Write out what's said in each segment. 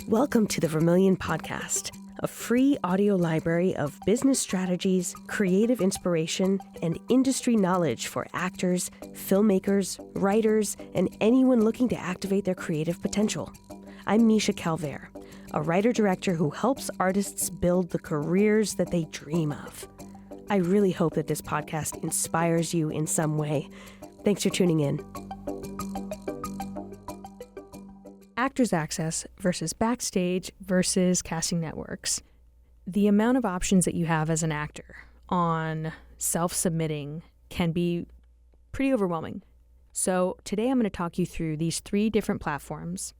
Welcome to the Vermilion Podcast, a free audio library of business strategies, creative inspiration, and industry knowledge for actors, filmmakers, writers, and anyone looking to activate their creative potential. I'm Misha Calvert, a writer-director who helps artists build the careers that they dream of. I really hope that this podcast inspires you in some way. Thanks for tuning in. Actors Access versus Backstage versus casting networks. The amount of options that you have as an actor on self-submitting can be pretty overwhelming. So today I'm going to talk you through these 3 different platforms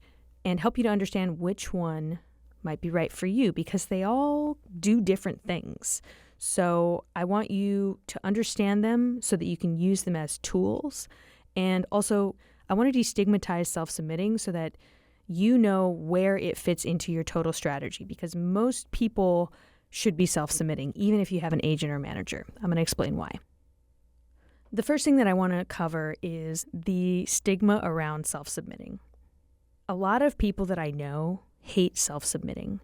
and help you to understand which one might be right for you, because they all do different things. So I want you to understand them so that you can use them as tools. And also I want to destigmatize self-submitting so that you know where it fits into your total strategy, because most people should be self-submitting, even if you have an agent or manager. I'm going to explain why. The first thing that I want to cover is the stigma around self-submitting. A lot of people that I know hate self-submitting.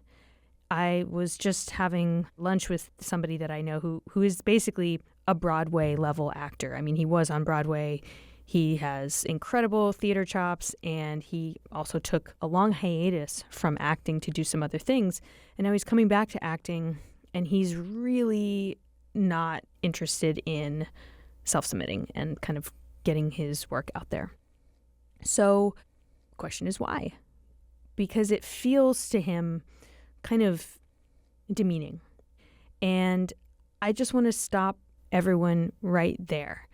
I was just having lunch with somebody that I know who is basically a Broadway level actor. I mean, he was on Broadway. He has incredible theater chops, and he also took a long hiatus from acting to do some other things. And now he's coming back to acting, and he's really not interested in self-submitting and kind of getting his work out there. So the question is why? Because it feels to him kind of demeaning. And I just want to stop everyone right there.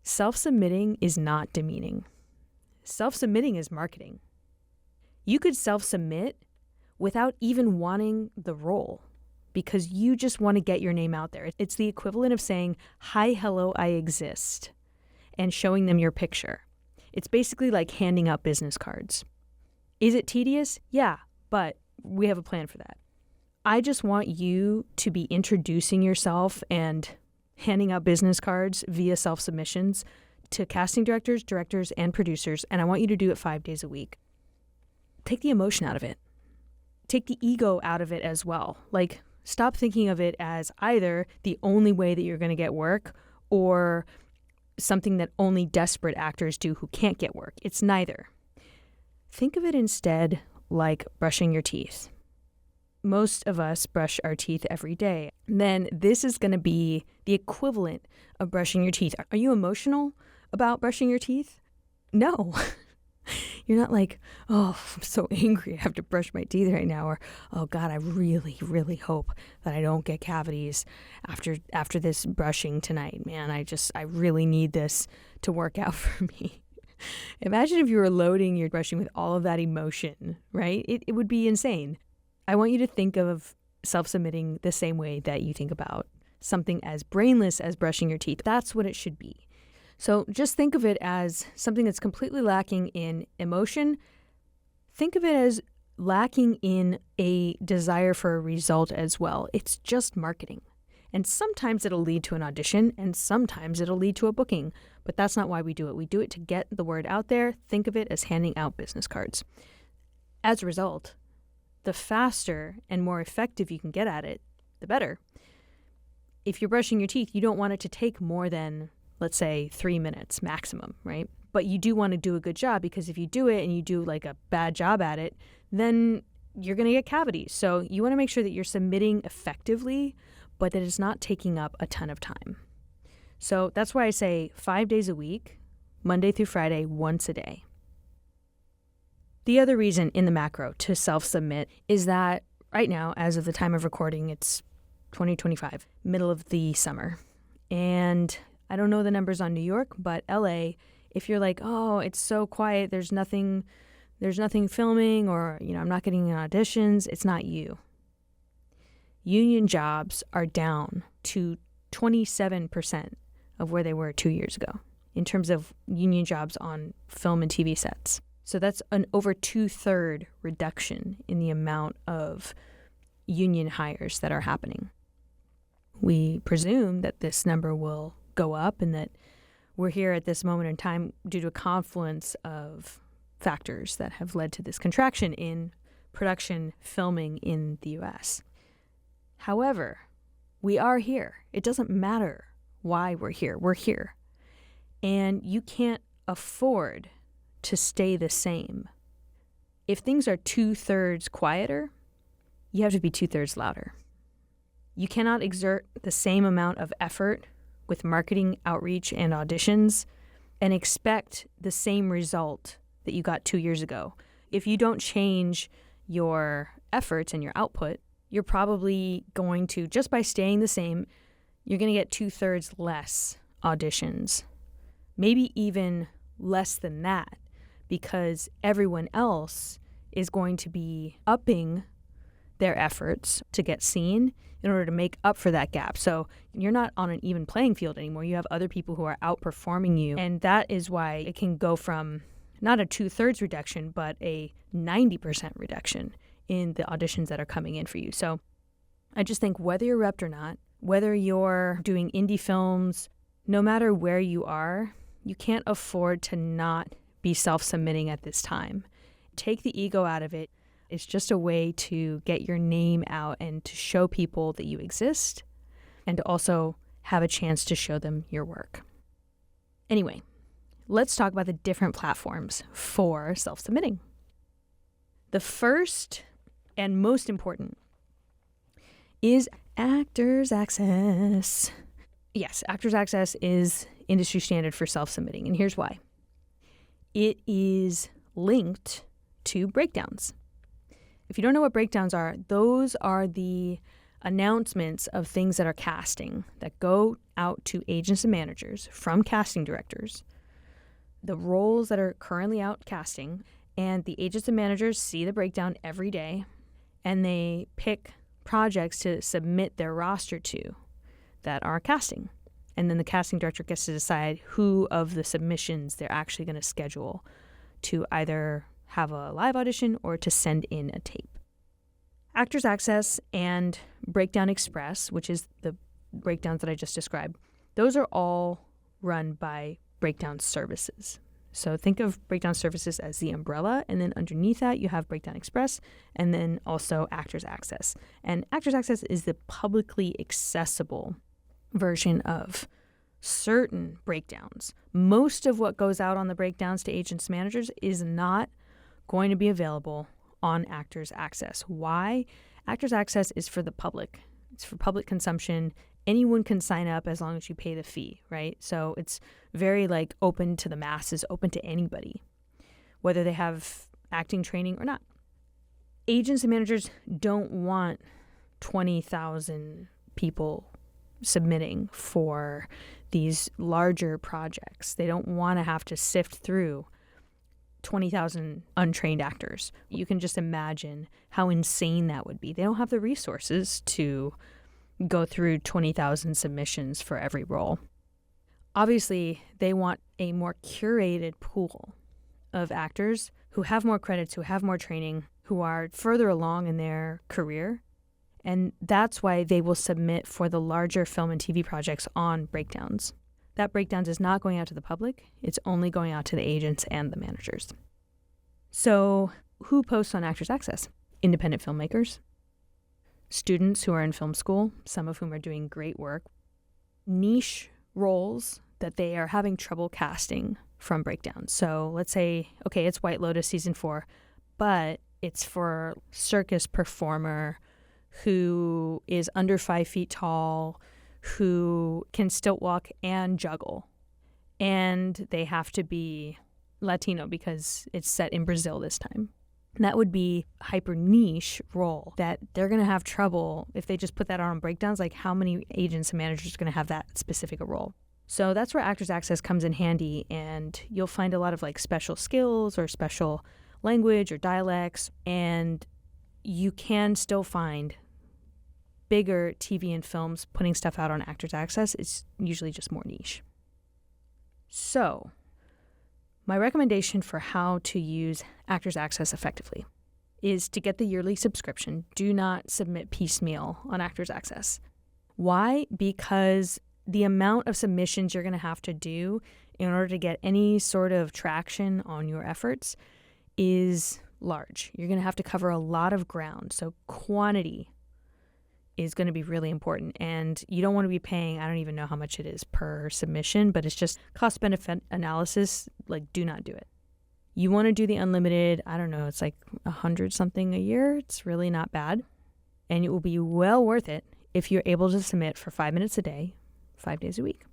Self-submitting is not demeaning. Self-submitting is marketing. You could self-submit without even wanting the role because you just want to get your name out there. It's the equivalent of saying, "Hi, hello, I exist," and showing them your picture. It's basically like handing out business cards. Is it tedious? Yeah, but we have a plan for that. I just want you to be introducing yourself and handing out business cards via self-submissions to casting directors, and producers, and I want you to do it 5 days a week. Take the emotion out of it. Take the ego out of it as well. Like, stop thinking of it as either the only way that you're going to get work or something that only desperate actors do who can't get work. It's neither. Think of it instead like brushing your teeth. Most of us brush our teeth every day. Then this is going to be the equivalent of brushing your teeth. Are you emotional about brushing your teeth? No. You're not like, "Oh, I'm so angry I have to brush my teeth right now," or, "Oh God, I really, really hope that I don't get cavities after this brushing tonight. Man, I really need this to work out for me." Imagine if you were loading your brushing with all of that emotion, right? It would be insane. I want you to think of self-submitting the same way that you think about something as brainless as brushing your teeth. That's what it should be. So just think of it as something that's completely lacking in emotion. Think of it as lacking in a desire for a result as well. It's just marketing. And sometimes it'll lead to an audition, and sometimes it'll lead to a booking. But that's not why we do it. We do it to get the word out there. Think of it as handing out business cards. As a result, the faster and more effective you can get at it, the better. If you're brushing your teeth, you don't want it to take more than, let's say, 3 minutes maximum, right? But you do want to do a good job, because if you do it and you do like a bad job at it, then you're going to get cavities. So you want to make sure that you're submitting effectively, but that it's not taking up a ton of time. So that's why I say 5 days a week, Monday through Friday, once a day. The other reason in the macro to self-submit is that right now, as of the time of recording, it's 2025, middle of the summer. And I don't know the numbers on New York, but LA, if you're like, "Oh, it's so quiet, there's nothing filming," or, "I'm not getting auditions," it's not you. Union jobs are down to 27% of where they were 2 years ago in terms of union jobs on film and TV sets. So that's an over 2/3 reduction in the amount of union hires that are happening. We presume that this number will go up and that we're here at this moment in time due to a confluence of factors that have led to this contraction in production filming in the US. However, we are here. It doesn't matter why we're here. We're here. And you can't afford to stay the same. If things are 2/3 quieter, you have to be 2/3 louder. You cannot exert the same amount of effort with marketing, outreach, and auditions and expect the same result that you got 2 years ago. If you don't change your efforts and your output, you're probably going to, just by staying the same, you're going to get 2/3 less auditions. Maybe even less than that, because everyone else is going to be upping their efforts to get seen in order to make up for that gap. So you're not on an even playing field anymore. You have other people who are outperforming you. And that is why it can go from not a 2/3 reduction, but a 90% reduction in the auditions that are coming in for you. So I just think whether you're repped or not, whether you're doing indie films, no matter where you are, you can't afford to not be self-submitting at this time. Take the ego out of it. It's just a way to get your name out and to show people that you exist and to also have a chance to show them your work. Anyway, let's talk about the different platforms for self-submitting. The first and most important is Actors Access. Yes, Actors Access is industry standard for self-submitting, and here's why. It is linked to breakdowns. If you don't know what breakdowns are, those are the announcements of things that are casting that go out to agents and managers from casting directors, the roles that are currently out casting, and the agents and managers see the breakdown every day, and they pick projects to submit their roster to that are casting. And then the casting director gets to decide who of the submissions they're actually going to schedule to either have a live audition or to send in a tape. Actors Access and Breakdown Express, which is the breakdowns that I just described, those are all run by Breakdown Services. So think of Breakdown Services as the umbrella, and then underneath that you have Breakdown Express, and then also Actors Access. And Actors Access is the publicly accessible version of certain breakdowns. Most of what goes out on the breakdowns to agents and managers is not going to be available on Actors Access. Why? Actors Access is for the public. It's for public consumption. Anyone can sign up as long as you pay the fee, right? So it's very open to the masses, open to anybody, whether they have acting training or not. Agents and managers don't want 20,000 people submitting for these larger projects. They don't want to have to sift through 20,000 untrained actors. You can just imagine how insane that would be. They don't have the resources to go through 20,000 submissions for every role. Obviously, they want a more curated pool of actors who have more credits, who have more training, who are further along in their career. And that's why they will submit for the larger film and TV projects on breakdowns. That breakdowns is not going out to the public. It's only going out to the agents and the managers. So who posts on Actors Access? Independent filmmakers, students who are in film school, some of whom are doing great work, niche roles that they are having trouble casting from breakdowns. So let's say, okay, it's White Lotus season 4, but it's for circus performer who is under 5 feet tall, who can stilt walk and juggle. And they have to be Latino because it's set in Brazil this time. And that would be a hyper niche role that they're going to have trouble if they just put that on breakdowns. How many agents and managers are going to have that specific a role? So that's where Actors Access comes in handy, and you'll find a lot of special skills or special language or dialects, and you can still find bigger TV and films putting stuff out on Actors Access. It's usually just more niche. So my recommendation for how to use Actors Access effectively is to get the yearly subscription. Do not submit piecemeal on Actors Access. Why? Because the amount of submissions you're going to have to do in order to get any sort of traction on your efforts is large. You're going to have to cover a lot of ground. So quantity is going to be really important. And you don't want to be paying, I don't even know how much it is per submission, but it's just cost benefit analysis. Like, do not do it. You want to do the unlimited, I don't know, it's like 100 something a year. It's really not bad. And it will be well worth it if you're able to submit for 5 minutes a day, 5 days a week.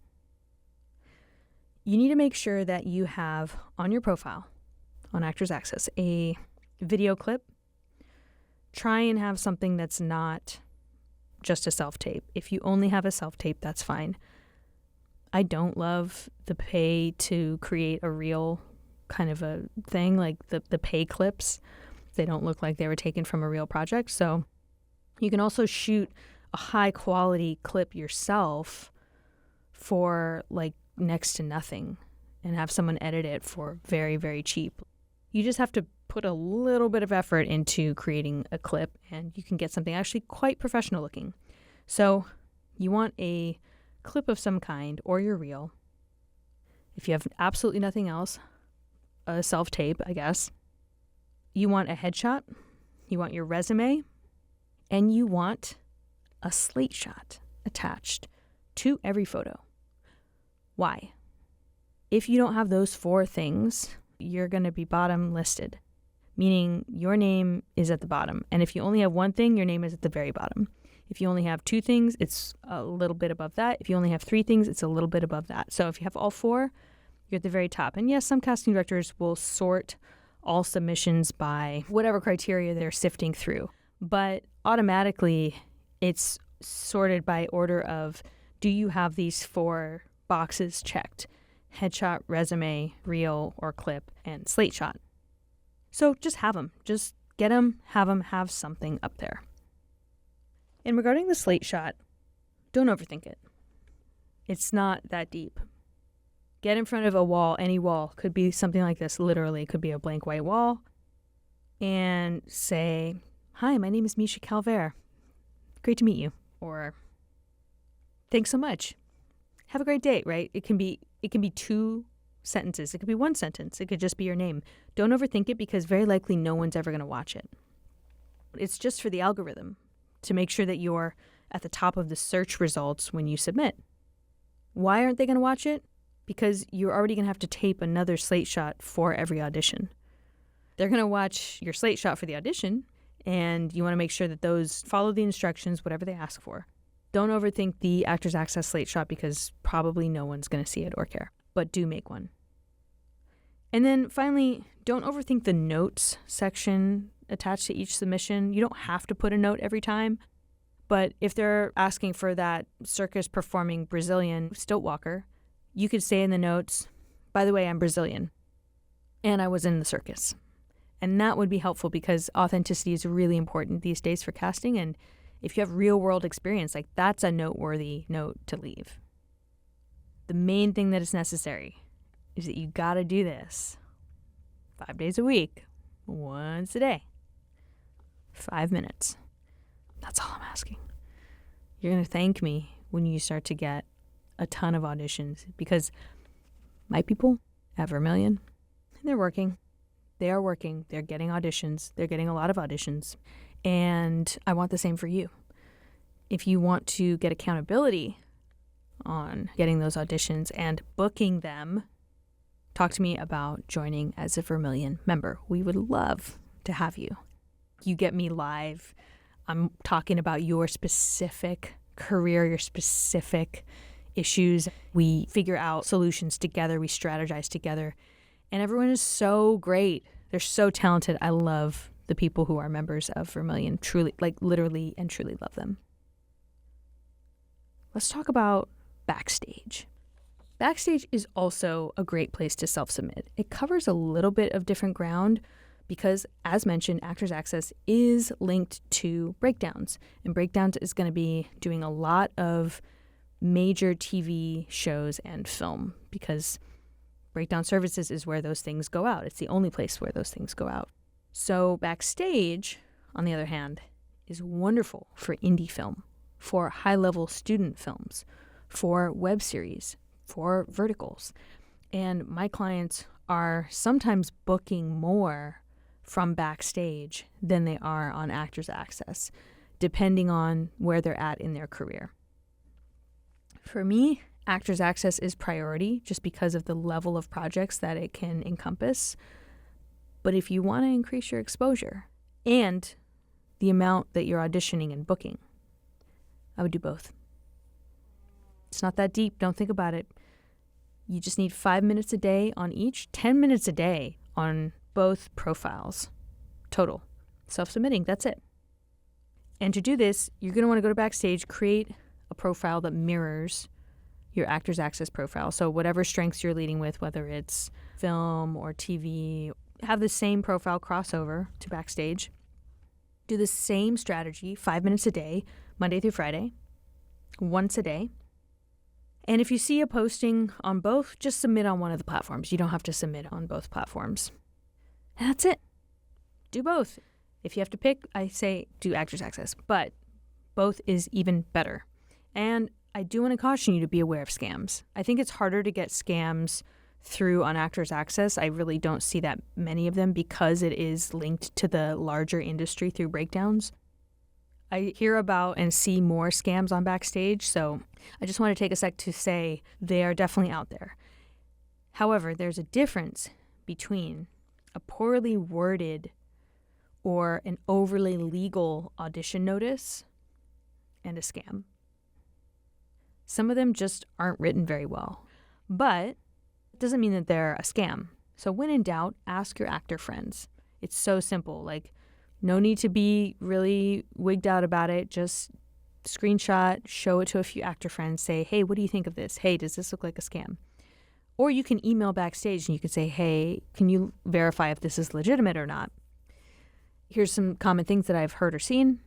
You need to make sure that you have on your profile on Actors Access a video clip. Try and have something that's not just a self-tape. If you only have a self-tape, that's fine. I don't love the pay to create a real kind of a thing, like the pay clips. They don't look like they were taken from a real project. So you can also shoot a high quality clip yourself for like next to nothing and have someone edit it for very, very cheap. You just have to put a little bit of effort into creating a clip and you can get something actually quite professional looking. So you want a clip of some kind or your reel. If you have absolutely nothing else, a self-tape, I guess. You want a headshot, you want your resume, and you want a slate shot attached to every photo. Why? If you don't have those 4 things, you're going to be bottom listed, meaning your name is at the bottom. And if you only have 1 thing, your name is at the very bottom. If you only have 2 things, it's a little bit above that. If you only have 3 things, it's a little bit above that. So if you have all 4, you're at the very top. And yes, some casting directors will sort all submissions by whatever criteria they're sifting through. But automatically, it's sorted by order of, do you have these 4 boxes checked? Headshot, resume, reel, or clip, and slate shot. So just have them. Just get them, have something up there. And regarding the slate shot, don't overthink it. It's not that deep. Get in front of a wall, any wall. Could be something like this, literally. Could be a blank white wall. And say, "Hi, my name is Misha Calvert. Great to meet you." Or, "Thanks so much. Have a great day," right? It can be 2 sentences. It could be 1 sentence. It could just be your name. Don't overthink it because very likely no one's ever going to watch it. It's just for the algorithm to make sure that you're at the top of the search results when you submit. Why aren't they going to watch it? Because you're already going to have to tape another slate shot for every audition. They're going to watch your slate shot for the audition, and you want to make sure that those follow the instructions, whatever they ask for. Don't overthink the Actors Access slate shot because probably no one's going to see it or care, but do make one. And then finally, don't overthink the notes section attached to each submission. You don't have to put a note every time, but if they're asking for that circus performing Brazilian stilt walker, you could say in the notes, "By the way, I'm Brazilian, and I was in the circus." And that would be helpful because authenticity is really important these days for casting. And if you have real world experience, like that's a noteworthy note to leave. The main thing that is necessary is that you got to do this 5 days a week, once a day, 5 minutes. That's all I'm asking. You're going to thank me when you start to get a ton of auditions because my people at Vermilion, they're working. They are working. They're getting auditions. They're getting a lot of auditions. And I want the same for you. If you want to get accountability on getting those auditions and booking them, talk to me about joining as a Vermilion member. We would love to have you. You get me live. I'm talking about your specific career, your specific issues. We figure out solutions together. We strategize together. And everyone is so great. They're so talented. I love the people who are members of Vermilion. Truly, like literally and truly love them. Let's talk about Backstage. Backstage is also a great place to self-submit. It covers a little bit of different ground because, as mentioned, Actors Access is linked to Breakdowns. And Breakdowns is going to be doing a lot of major TV shows and film because Breakdown Services is where those things go out. It's the only place where those things go out. So Backstage, on the other hand, is wonderful for indie film, for high-level student films, for web series, for verticals. And my clients are sometimes booking more from Backstage than they are on Actors Access, depending on where they're at in their career. For me, Actors Access is priority just because of the level of projects that it can encompass. But if you want to increase your exposure and the amount that you're auditioning and booking, I would do both. It's not that deep. Don't think about it. You just need 5 minutes a day on each, 10 minutes a day on both profiles. Total. Self-submitting, that's it. And to do this, you're going to want to go to Backstage, create a profile that mirrors your Actors Access profile. So whatever strengths you're leading with, whether it's film or TV, have the same profile crossover to Backstage. Do the same strategy, 5 minutes a day, Monday through Friday, once a day. And if you see a posting on both, just submit on one of the platforms. You don't have to submit on both platforms. And that's it. Do both. If you have to pick, I say do Actors Access, but both is even better. And I do want to caution you to be aware of scams. I think it's harder to get scams through on Actors Access. I really don't see that many of them because it is linked to the larger industry through breakdowns. I hear about and see more scams on Backstage, so I just want to take a sec to say they are definitely out there. However, there's a difference between a poorly worded or an overly legal audition notice and a scam. Some of them just aren't written very well, but it doesn't mean that they're a scam. So when in doubt, ask your actor friends. It's so simple. No need to be really wigged out about it. Just screenshot, show it to a few actor friends, say, hey, what do you think of this? Hey, does this look like a scam? Or you can email Backstage and you can say, hey, can you verify if this is legitimate or not? Here's some common things that I've heard or seen.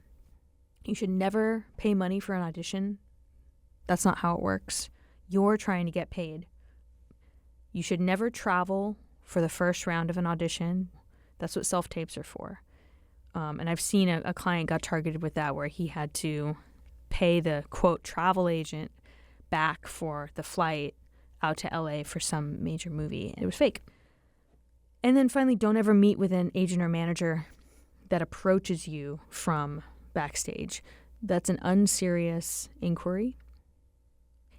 You should never pay money for an audition. That's not how it works. You're trying to get paid. You should never travel for the first round of an audition. That's what self-tapes are for. And I've seen a client got targeted with that where he had to pay the, quote, travel agent back for the flight out to LA for some major movie. It was fake. And then finally, don't ever meet with an agent or manager that approaches you from Backstage. That's an unserious inquiry.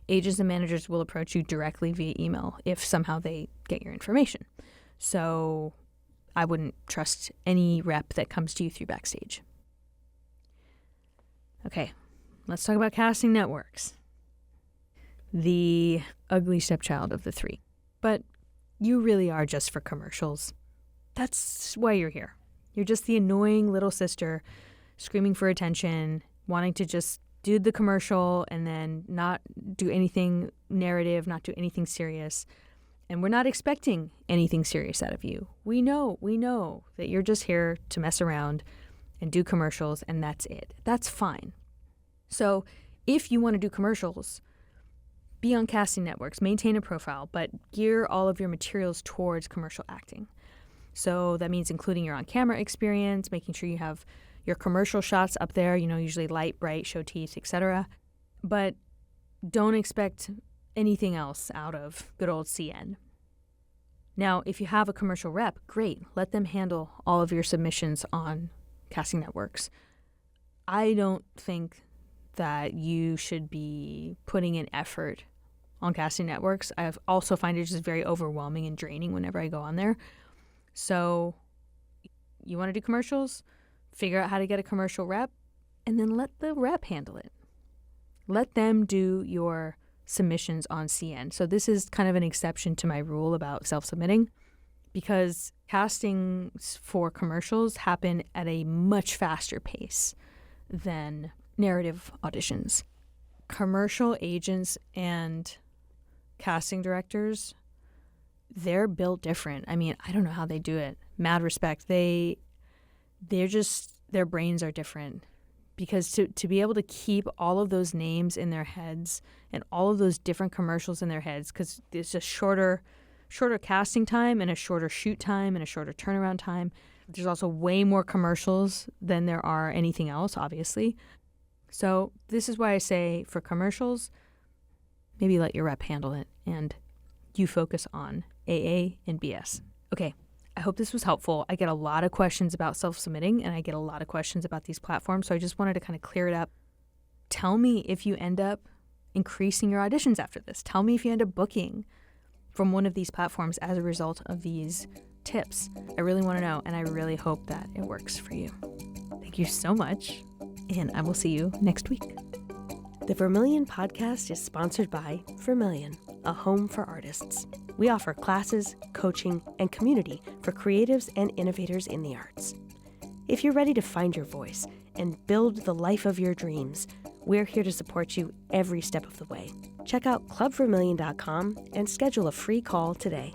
Agents and managers will approach you directly via email if somehow they get your information. So I wouldn't trust any rep that comes to you through Backstage. Okay, let's talk about casting networks. The ugly stepchild of the three. But you really are just for commercials. That's why you're here. You're just the annoying little sister screaming for attention, wanting to just do the commercial and then not do anything narrative, not do anything serious. And we're not expecting anything serious out of you. We know that you're just here to mess around and do commercials, and that's it. That's fine. So if you want to do commercials, be on casting networks, maintain a profile, but gear all of your materials towards commercial acting. So that means including your on-camera experience, making sure you have your commercial shots up there, usually light, bright, show teeth, etc. But don't expect anything else out of good old CN. Now, if you have a commercial rep, great. Let them handle all of your submissions on casting networks. I don't think that you should be putting in effort on casting networks. I also find it just very overwhelming and draining whenever I go on there. So you want to do commercials? Figure out how to get a commercial rep, and then let the rep handle it. Let them do your submissions on CN. So this is kind of an exception to my rule about self-submitting because castings for commercials happen at a much faster pace than narrative auditions. Commercial agents and casting directors, they're built different. I mean, I don't know how they do it. Mad respect. They're just, their brains are different. Because to be able to keep all of those names in their heads and all of those different commercials in their heads, because there's a shorter casting time and a shorter shoot time and a shorter turnaround time. There's also way more commercials than there are anything else, obviously. So this is why I say for commercials, maybe let your rep handle it and you focus on AA and BS. Okay, I hope this was helpful. I get a lot of questions about self-submitting, and I get a lot of questions about these platforms, so I just wanted to kind of clear it up. Tell me if you end up increasing your auditions after this. Tell me if you end up booking from one of these platforms as a result of these tips. I really want to know, and I really hope that it works for you. Thank you so much, and I will see you next week. The Vermilion Podcast is sponsored by Vermilion, a home for artists. We offer classes, coaching, and community for creatives and innovators in the arts. If you're ready to find your voice and build the life of your dreams, we're here to support you every step of the way. Check out clubvermilion.com and schedule a free call today.